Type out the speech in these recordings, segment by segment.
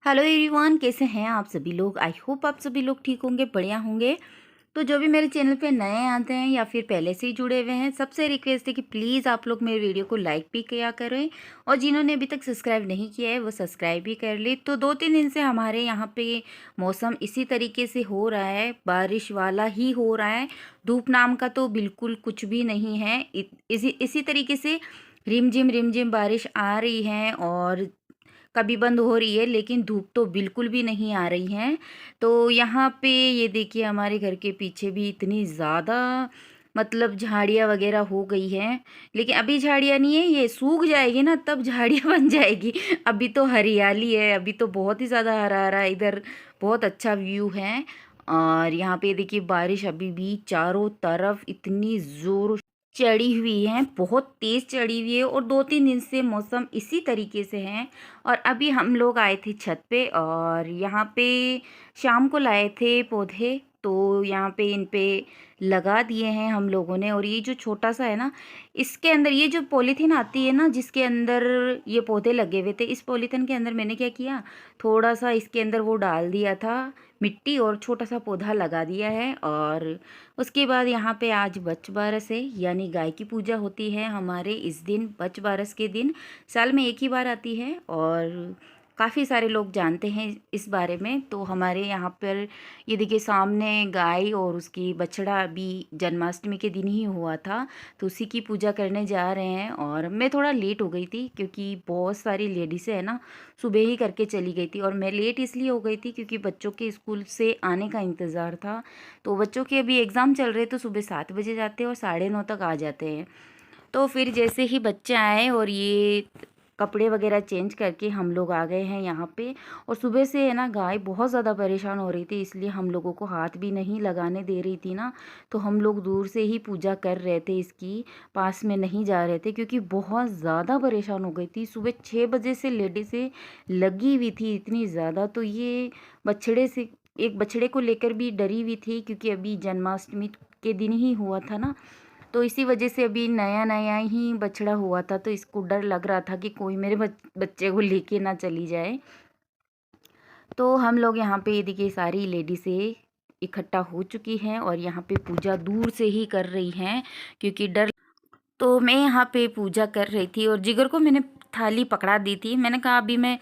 Hello everyone, कैसे हैं आप सभी लोग। आई होप आप सभी लोग ठीक होंगे, बढ़िया होंगे। तो जो भी मेरे चैनल पे नए आते हैं या फिर पहले से ही जुड़े हुए हैं, सबसे रिक्वेस्ट है कि प्लीज़ आप लोग मेरे वीडियो को लाइक भी किया करें और जिन्होंने अभी तक सब्सक्राइब नहीं किया है वो सब्सक्राइब भी कर ले। तो 2-3 दिन से हमारे यहाँ पे मौसम इसी तरीके से हो रहा है, बारिश वाला ही हो रहा है। धूप नाम का तो बिल्कुल कुछ भी नहीं है। इसी तरीके से रिमझिम रिमझिम बारिश आ रही है और कभी बंद हो रही है, लेकिन धूप तो बिल्कुल भी नहीं आ रही है। तो यहाँ पे ये देखिए, हमारे घर के पीछे भी इतनी ज़्यादा मतलब झाड़ियाँ वगैरह हो गई हैं। लेकिन अभी झाड़ियाँ नहीं है, ये सूख जाएगी ना तब झाड़ियाँ बन जाएगी। अभी तो हरियाली है, अभी तो बहुत ही ज़्यादा हरा हरा इधर, बहुत अच्छा व्यू है। और यहाँ पे देखिए बारिश अभी भी चारों तरफ इतनी ज़ोर चढ़ी हुई है, बहुत तेज़ चढ़ी हुई है और 2-3 दिन से मौसम इसी तरीके से है। और अभी हम लोग आए थे छत पे और यहाँ पे शाम को लाए थे पौधे, तो यहाँ पे इन पे लगा दिए हैं हम लोगों ने। और ये जो छोटा सा है ना, इसके अंदर ये जो पॉलीथीन आती है ना जिसके अंदर ये पौधे लगे हुए थे, इस पॉलीथीन के अंदर मैंने क्या किया, थोड़ा सा इसके अंदर वो डाल दिया था मिट्टी और छोटा सा पौधा लगा दिया है। और उसके बाद यहाँ पे आज बच बारस है, यानी गाय की पूजा होती है हमारे इस दिन। बच बारस के दिन साल में एक ही बार आती है और काफ़ी सारे लोग जानते हैं इस बारे में। तो हमारे यहाँ पर ये देखिए सामने गाय और उसकी बछड़ा अभी जन्माष्टमी के दिन ही हुआ था, तो उसी की पूजा करने जा रहे हैं। और मैं थोड़ा लेट हो गई थी क्योंकि बहुत सारी लेडीज़ें है ना, सुबह ही करके चली गई थी। और मैं लेट इसलिए हो गई थी क्योंकि बच्चों के स्कूल से आने का इंतज़ार था। तो बच्चों के अभी एग्ज़ाम चल रहे, तो सुबह 7 बजे जाते हैं और 9:30 तक आ जाते हैं। तो फिर जैसे ही बच्चे आए और ये कपड़े वगैरह चेंज करके हम लोग आ गए हैं यहाँ पे। और सुबह से है ना गाय बहुत ज़्यादा परेशान हो रही थी, इसलिए हम लोगों को हाथ भी नहीं लगाने दे रही थी ना। तो हम लोग दूर से ही पूजा कर रहे थे इसकी, पास में नहीं जा रहे थे क्योंकि बहुत ज़्यादा परेशान हो गई थी। सुबह 6 बजे से लेडी से लगी हुई थी इतनी ज़्यादा। तो ये बछड़े से एक बछड़े को लेकर भी डरी हुई थी क्योंकि अभी जन्माष्टमी के दिन ही हुआ था ना। तो इसी वजह से अभी नया नया ही बछड़ा हुआ था, तो इसको डर लग रहा था कि कोई मेरे बच्चे को लेके ना चली जाए। तो हम लोग यहाँ पे ये देखिए सारी लेडीज़ें इकट्ठा हो चुकी हैं और यहाँ पे पूजा दूर से ही कर रही हैं क्योंकि डर। तो मैं यहाँ पे पूजा कर रही थी और जिगर को मैंने थाली पकड़ा दी थी। मैंने कहा अभी मैं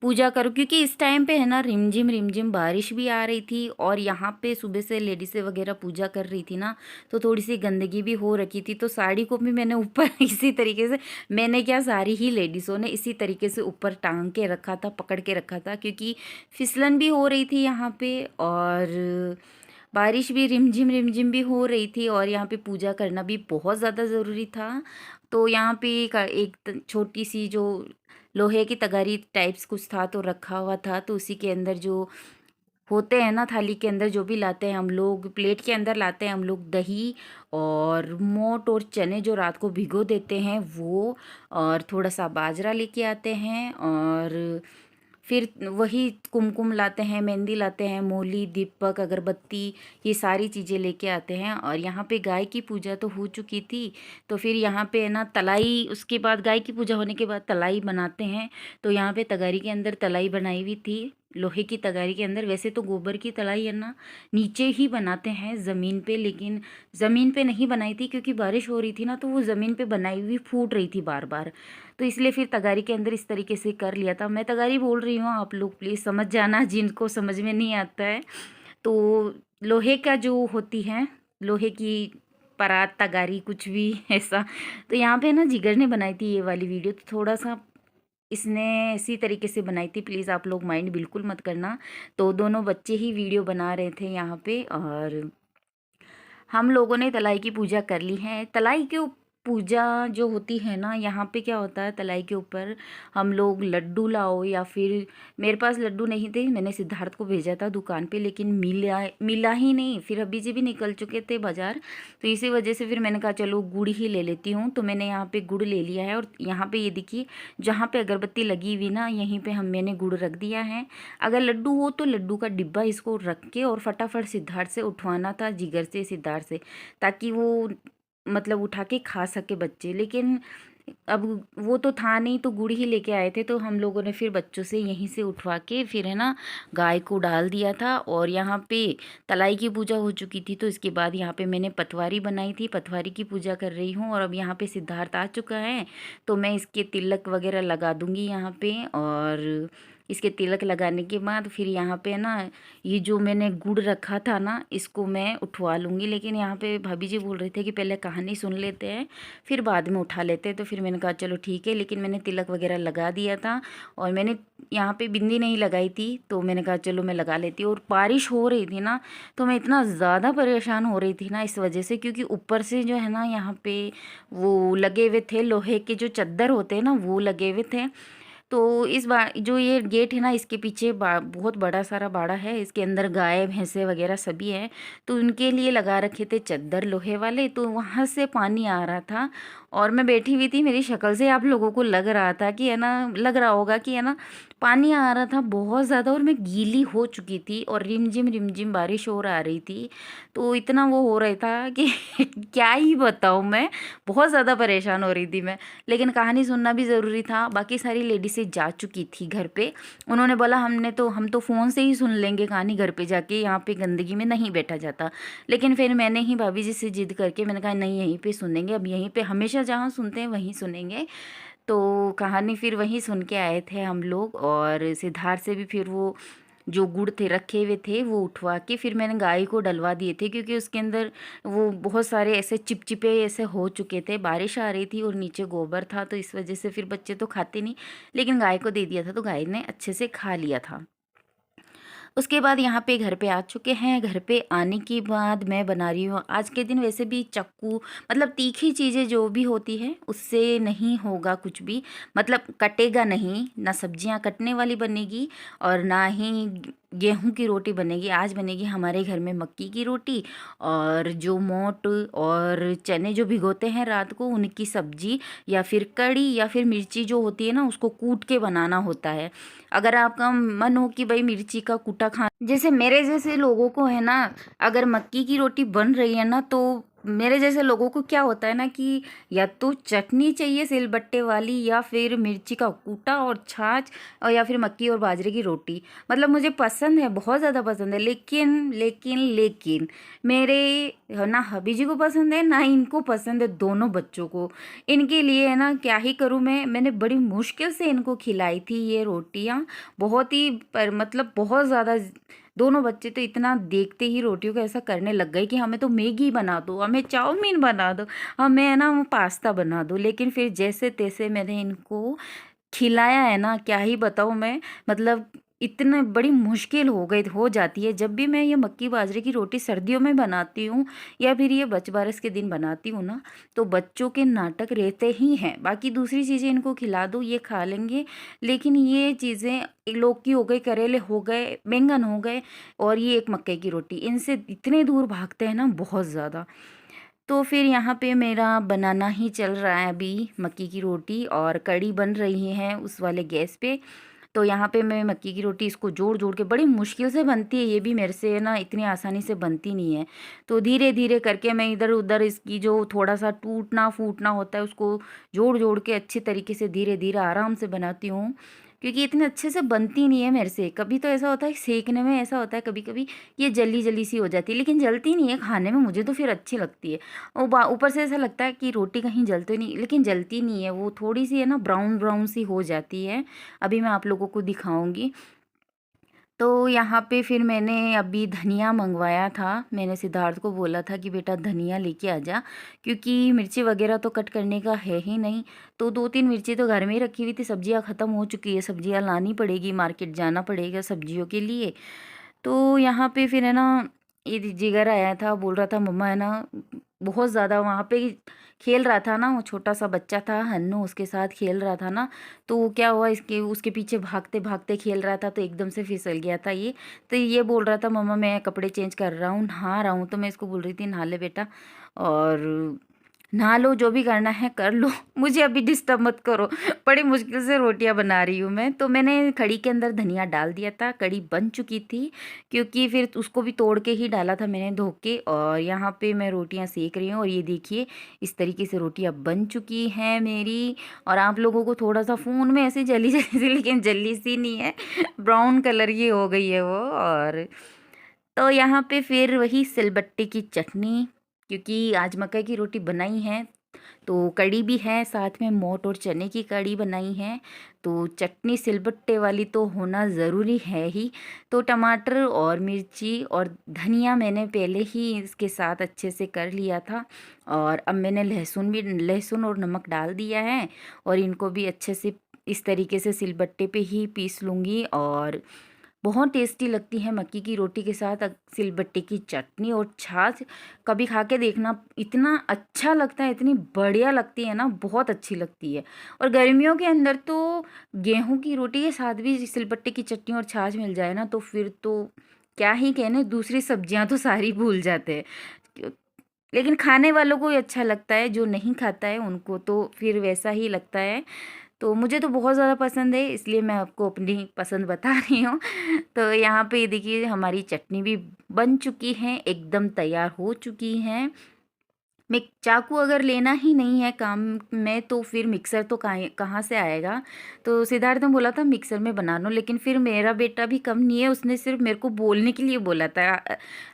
पूजा करूँ क्योंकि इस टाइम पे है ना रिमझिम रिमझिम बारिश भी आ रही थी और यहाँ पे सुबह से लेडीज़ें वगैरह पूजा कर रही थी ना, तो थोड़ी सी गंदगी भी हो रखी थी। तो साड़ी को भी मैंने ऊपर इसी तरीके से, मैंने क्या सारी ही लेडीज़ों ने इसी तरीके से ऊपर टांग के रखा था, पकड़ के रखा था क्योंकि फिसलन भी हो रही थी यहाँ पे और बारिश भी रिमझिम रिमझिम भी हो रही थी और यहाँ पे पूजा करना भी बहुत ज़्यादा ज़रूरी था। तो यहाँ पे एक छोटी सी जो लोहे की तगारी टाइप्स कुछ था तो रखा हुआ था, तो उसी के अंदर जो होते हैं ना, थाली के अंदर जो भी लाते हैं हम लोग, प्लेट के अंदर लाते हैं हम लोग दही और मोट और चने जो रात को भिगो देते हैं वो, और थोड़ा सा बाजरा लेके आते हैं और फिर वही कुमकुम लाते हैं, मेहंदी लाते हैं, मोली, दीपक, अगरबत्ती, ये सारी चीज़ें लेके आते हैं। और यहाँ पे गाय की पूजा तो हो चुकी थी, तो फिर यहाँ पे है ना तलाई, उसके बाद गाय की पूजा होने के बाद तलाई बनाते हैं। तो यहाँ पे तगारी के अंदर तलाई बनाई हुई थी, लोहे की तगारी के अंदर। वैसे तो गोबर की तलाई है ना नीचे ही बनाते हैं ज़मीन पे, लेकिन ज़मीन पे नहीं बनाई थी क्योंकि बारिश हो रही थी ना, तो वो ज़मीन पे बनाई हुई फूट रही थी बार बार, तो इसलिए फिर तगारी के अंदर इस तरीके से कर लिया था। मैं तगारी बोल रही हूँ, आप लोग प्लीज़ समझ जाना जिनको समझ में नहीं आता है। तो लोहे का जो होती है, लोहे की परात, तगारी, कुछ भी ऐसा। तो यहाँ पे ना जिगर ने बनाई थी ये वाली वीडियो, तो थोड़ा सा इसने इसी तरीके से बनाई थी, प्लीज़ आप लोग माइंड बिल्कुल मत करना। तो दोनों बच्चे ही वीडियो बना रहे थे यहाँ पे और हम लोगों ने तलाई की पूजा कर ली है। तलाई के पूजा जो होती है ना, यहाँ पे क्या होता है, तलाई के ऊपर हम लोग लड्डू लाओ, या फिर मेरे पास लड्डू नहीं थे, मैंने सिद्धार्थ को भेजा था दुकान पे, लेकिन मिला ही नहीं। फिर अभी जी भी निकल चुके थे बाज़ार, तो इसी वजह से फिर मैंने कहा चलो गुड़ ही ले लेती हूँ। तो मैंने यहाँ पे गुड़ ले लिया है और यहाँ पे ये देखिए जहाँ पे अगरबत्ती लगी हुई ना, यहीं पे मैंने गुड़ रख दिया है। अगर लड्डू हो तो लड्डू का डिब्बा इसको रख के और फटाफट सिद्धार्थ से उठवाना था, जिगर से, सिद्धार्थ से, ताकि वो मतलब उठा के खा सके बच्चे। लेकिन अब वो तो था नहीं, तो गुड़ ही लेके आए थे, तो हम लोगों ने फिर बच्चों से यहीं से उठवा के फिर है ना गाय को डाल दिया था। और यहाँ पे तलाई की पूजा हो चुकी थी, तो इसके बाद यहाँ पे मैंने पतवारी बनाई थी, पतवारी की पूजा कर रही हूँ। और अब यहाँ पे सिद्धार्थ आ चुका है, तो मैं इसके तिलक वगैरह लगा दूँगी यहाँ पे। और इसके तिलक लगाने के बाद फिर यहाँ पे ना ये जो मैंने गुड़ रखा था ना, इसको मैं उठवा लूँगी। लेकिन यहाँ पे भाभी जी बोल रहे थे कि पहले कहानी सुन लेते हैं, फिर बाद में उठा लेते हैं। तो फिर मैंने कहा चलो ठीक है। लेकिन मैंने तिलक वगैरह लगा दिया था, और मैंने यहाँ पे बिंदी नहीं लगाई थी, तो मैंने कहा चलो मैं लगा लेती हूँ। और बारिश हो रही थी ना, तो मैं इतना ज़्यादा परेशान हो रही थी ना इस वजह से, क्योंकि ऊपर से जो है ना यहाँ पे वो लगे हुए थे, लोहे के जो चद्दर होते हैं ना वो लगे हुए थे। तो इस बार जो ये गेट है ना, इसके पीछे बहुत बड़ा सारा बाड़ा है, इसके अंदर गाय भैंसे वगैरह सभी हैं, तो उनके लिए लगा रखे थे चद्दर लोहे वाले, तो वहाँ से पानी आ रहा था। और मैं बैठी हुई थी, मेरी शक्ल से आप लोगों को लग रहा था कि है ना, लग रहा होगा कि है ना पानी आ रहा था बहुत ज़्यादा, और मैं गीली हो चुकी थी, और रिमझिम बारिश और आ रही थी। तो इतना वो हो रहा था कि क्या ही बताऊँ मैं, बहुत ज़्यादा परेशान हो रही थी मैं। लेकिन कहानी सुनना भी ज़रूरी था। बाकी सारी लेडीज़ें जा चुकी थी घर पे, उन्होंने बोला हम तो फ़ोन से ही सुन लेंगे कहानी, घर पे जाके यहाँ पे गंदगी में नहीं बैठा जाता। लेकिन फिर मैंने ही भाभी जी से जिद करके मैंने कहा नहीं, यहीं पे सुनेंगे, अब यहीं पे हमेशा जहाँ सुनते हैं वहीं सुनेंगे। तो कहानी फिर वहीं सुन के आए थे हम लोग। और सिद्धार्थ से भी फिर वो जो गुड़ थे रखे हुए थे वो उठवा के फिर मैंने गाय को डलवा दिए थे, क्योंकि उसके अंदर वो बहुत सारे ऐसे चिपचिपे ऐसे हो चुके थे, बारिश आ रही थी और नीचे गोबर था, तो इस वजह से फिर बच्चे तो खाते नहीं। लेकिन गाय को दे दिया था, तो गाय ने अच्छे से खा लिया था। उसके बाद यहाँ पे घर पे आ चुके हैं। घर पे आने के बाद मैं बना रही हूँ आज के दिन वैसे भी चाकू, मतलब तीखी चीज़ें जो भी होती है उससे नहीं होगा कुछ भी, मतलब कटेगा नहीं, ना सब्जियाँ कटने वाली बनेगी और ना ही गेहूं की रोटी बनेगी। आज बनेगी हमारे घर में मक्की की रोटी, और जो मोट और चने जो भिगोते हैं रात को उनकी सब्जी, या फिर कड़ी, या फिर मिर्ची जो होती है ना उसको कूट के बनाना होता है। अगर आपका मन हो कि भाई मिर्ची का कूटा खा, जैसे मेरे जैसे लोगों को है ना, अगर मक्की की रोटी बन रही है ना, तो मेरे जैसे लोगों को क्या होता है ना कि या तो चटनी चाहिए सिलबट्टे वाली, या फिर मिर्ची का कूटा और छाछ, और या फिर मक्की और बाजरे की रोटी। मतलब मुझे पसंद है, बहुत ज़्यादा पसंद है। लेकिन मेरे ना हबी जी को पसंद है ना इनको पसंद है, दोनों बच्चों को। इनके लिए है ना क्या ही करूँ मैंने बड़ी मुश्किल से इनको खिलाई थी ये रोटियाँ, बहुत ही पर मतलब बहुत ज़्यादा। दोनों बच्चे तो इतना देखते ही रोटियों को ऐसा करने लग गए कि हमें तो मैगी बना दो, हमें चाउमीन बना दो, हमें है ना वो पास्ता बना दो। लेकिन फिर जैसे तैसे मैंने इनको खिलाया है ना, क्या ही बताऊँ मैं। मतलब इतने बड़ी मुश्किल हो जाती है जब भी मैं ये मक्की बाजरे की रोटी सर्दियों में बनाती हूँ, या फिर ये बरस के दिन बनाती हूँ ना, तो बच्चों के नाटक रहते ही हैं। बाकी दूसरी चीज़ें इनको खिला दो ये खा लेंगे, लेकिन ये चीज़ें लौकी हो गई, करेले हो गए, बैंगन हो गए, और ये एक मक्के की रोटी, इनसे इतने दूर भागते हैं ना बहुत ज़्यादा। तो फिर यहाँ पे मेरा बनाना ही चल रहा है अभी मक्की की रोटी, और कढ़ी बन रही है उस वाले गैस पे। तो यहाँ पे मैं मक्की की रोटी इसको जोड़ जोड़ के, बड़ी मुश्किल से बनती है ये भी, मेरे से ना इतनी आसानी से बनती नहीं है। तो धीरे धीरे करके मैं इधर उधर इसकी जो थोड़ा सा टूटना फूटना होता है उसको जोड़ जोड़ के अच्छी तरीके से धीरे धीरे आराम से बनाती हूँ, क्योंकि इतने अच्छे से बनती नहीं है मेरे से। कभी तो ऐसा होता है सेकने में ऐसा होता है, कभी कभी ये जली जली सी हो जाती है, लेकिन जलती नहीं है खाने में, मुझे तो फिर अच्छी लगती है। और ऊपर से ऐसा लगता है कि रोटी कहीं जलती नहीं, लेकिन जलती नहीं है, वो थोड़ी सी है ना ब्राउन ब्राउन सी हो जाती है। अभी मैं आप लोगों को दिखाऊंगी। तो यहाँ पे फिर मैंने अभी धनिया मंगवाया था, मैंने सिद्धार्थ को बोला था कि बेटा धनिया लेके आ जा, क्योंकि मिर्ची वगैरह तो कट करने का है ही नहीं। तो 2-3 मिर्ची तो घर में ही रखी हुई थी, सब्जियाँ ख़त्म हो चुकी है, सब्जियाँ लानी पड़ेगी, मार्केट जाना पड़ेगा सब्जियों के लिए। तो यहाँ पे फिर है ना ये जिगर आया था, बोल रहा था मम्मा है ना, बहुत ज़्यादा वहाँ पे खेल रहा था ना, वो छोटा सा बच्चा था हन्नू, उसके साथ खेल रहा था ना। तो वो क्या हुआ, इसके उसके पीछे भागते भागते खेल रहा था, तो एकदम से फिसल गया था ये। तो ये बोल रहा था मम्मा मैं कपड़े चेंज कर रहा हूँ, नहा रहा हूँ। तो मैं इसको बोल रही थी नहा ले बेटा, और नहा लो, जो भी करना है कर लो, मुझे अभी डिस्टर्ब मत करो। बड़ी मुश्किल से रोटियां बना रही हूँ मैं। तो मैंने कढ़ी के अंदर धनिया डाल दिया था, कढ़ी बन चुकी थी, क्योंकि फिर उसको भी तोड़ के ही डाला था मैंने धो के। और यहाँ पे मैं रोटियां सेक रही हूँ और ये देखिए इस तरीके से रोटियां बन चुकी हैं मेरी। और आप लोगों को थोड़ा सा फ़ोन में ऐसे जली जली सी, लेकिन जली सी नहीं है, ब्राउन कलर की हो गई है वो। और तो यहाँ पे फिर वही सिलबट्टे की चटनी, क्योंकि आज मकई की रोटी बनाई है, तो कड़ी भी है साथ में, मोट और चने की कड़ी बनाई है, तो चटनी सिलबट्टे वाली तो होना ज़रूरी है ही। तो टमाटर और मिर्ची और धनिया मैंने पहले ही इसके साथ अच्छे से कर लिया था। और अब मैंने लहसुन और नमक डाल दिया है, और इनको भी अच्छे से इस तरीके से सिलबट्टे पे ही पीस लूँगी। और बहुत टेस्टी लगती है मक्की की रोटी के साथ सिलबट्टे की चटनी और छाछ। कभी खा के देखना, इतना अच्छा लगता है, इतनी बढ़िया लगती है ना, बहुत अच्छी लगती है। और गर्मियों के अंदर तो गेहूं की रोटी के साथ भी सिलबट्टे की चटनी और छाछ मिल जाए ना, तो फिर तो क्या ही कहने, दूसरी सब्जियां तो सारी भूल जाते हैं। लेकिन खाने वालों को ही अच्छा लगता है, जो नहीं खाता है उनको तो फिर वैसा ही लगता है। तो मुझे तो बहुत ज़्यादा पसंद है, इसलिए मैं आपको अपनी पसंद बता रही हूँ। तो यहाँ पे देखिए हमारी चटनी भी बन चुकी है, एकदम तैयार हो चुकी है। मैं चाकू अगर लेना ही नहीं है काम में, तो फिर मिक्सर तो कहाँ से आएगा। तो सिद्धार्थ ने बोला था मिक्सर में बना लो, लेकिन फिर मेरा बेटा भी कम नहीं है, उसने सिर्फ मेरे को बोलने के लिए बोला था।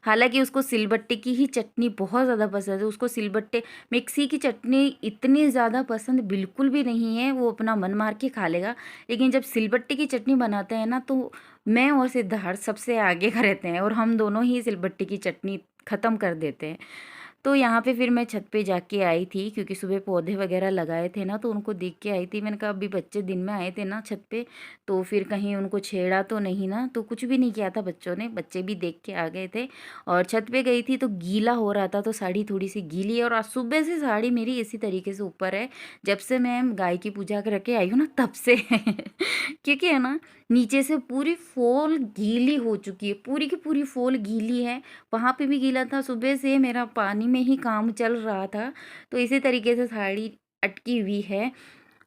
हालांकि उसको सिलबट्टे की ही चटनी बहुत ज़्यादा पसंद है, उसको सिलबट्टे मिक्सी की चटनी इतनी ज़्यादा पसंद बिल्कुल भी नहीं है, वो अपना मन मार के खा लेगा। लेकिन जब सिलबट्टे की चटनी बनाते हैं ना, तो मैं और सिद्धार्थ सबसे आगे का रहते हैं, और हम दोनों ही सिलबट्टे की चटनी ख़त्म कर देते हैं। तो यहाँ पे फिर मैं छत पे जाके आई थी, क्योंकि सुबह पौधे वगैरह लगाए थे ना, तो उनको देख के आई थी। मैंने कहा अभी बच्चे दिन में आए थे ना छत पे, तो फिर कहीं उनको छेड़ा तो नहीं ना, तो कुछ भी नहीं किया था बच्चों ने, बच्चे भी देख के आ गए थे। और छत पे गई थी तो गीला हो रहा था, तो साड़ी थोड़ी सी गीली है, और आज सुबह से साड़ी मेरी इसी तरीके से ऊपर है, जब से मैं गाय की पूजा करके आई हूँ ना तब से। क्योंकि है ना, नीचे से पूरी फोल गीली हो चुकी है, पूरी की पूरी फोल गीली है। वहाँ पे भी गीला था, सुबह से मेरा पानी में ही काम चल रहा था, तो इसी तरीके से साड़ी अटकी हुई है।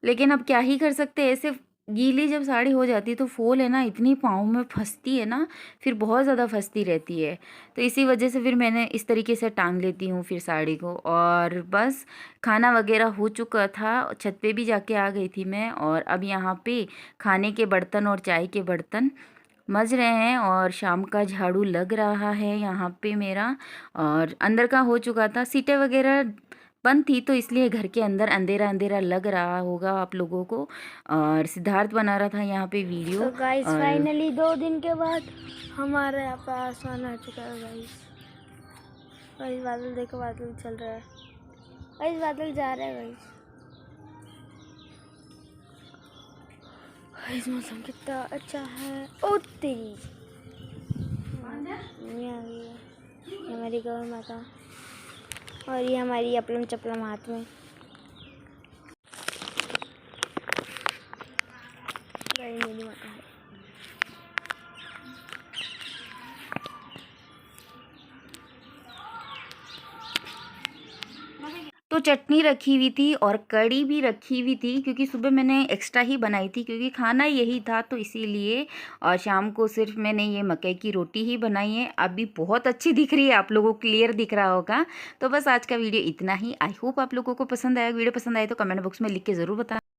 लेकिन अब क्या ही कर सकते हैं, ऐसे गीली जब साड़ी हो जाती है तो फोल है ना इतनी पाँव में फंसती है ना, फिर बहुत ज़्यादा फंसती रहती है। तो इसी वजह से फिर मैंने इस तरीके से टांग लेती हूँ फिर साड़ी को। और बस खाना वगैरह हो चुका था, छत पे भी जाके आ गई थी मैं, और अब यहाँ पे खाने के बर्तन और चाय के बर्तन मज रहे हैं, और शाम का झाड़ू लग रहा है यहाँ पे मेरा। और अंदर का हो चुका था, सीटें वगैरह बंद थी, तो इसलिए घर के अंदर अंधेरा अंधेरा लग रहा होगा आप लोगों को। और सिद्धार्थ बना रहा था यहाँ पे वीडियो। तो गाइस और फाइनली 2 दिन के बाद हमारे यहाँ पे आसमान आ चुका है गाइस। गाइस बादल देखो, बादल चल रहा है गाइस, बादल जा रहा है गाइस। गाइस मौसम कितना अच्छा है। ओ तेरी ये आ गई है, ये हमारी गौ माता, और ये हमारी अपलम चपलम हाथ में। गाइस मेरी माता है। तो चटनी रखी हुई थी और कड़ी भी रखी हुई थी, क्योंकि सुबह मैंने एक्स्ट्रा ही बनाई थी, क्योंकि खाना यही था तो इसीलिए। और शाम को सिर्फ मैंने ये मकई की रोटी ही बनाई है। अभी बहुत अच्छी दिख रही है, आप लोगों को क्लियर दिख रहा होगा। तो बस आज का वीडियो इतना ही। आई होप आप लोगों को पसंद आया। वीडियो पसंद आए तो कमेंट बॉक्स में लिख के ज़रूर बताएं।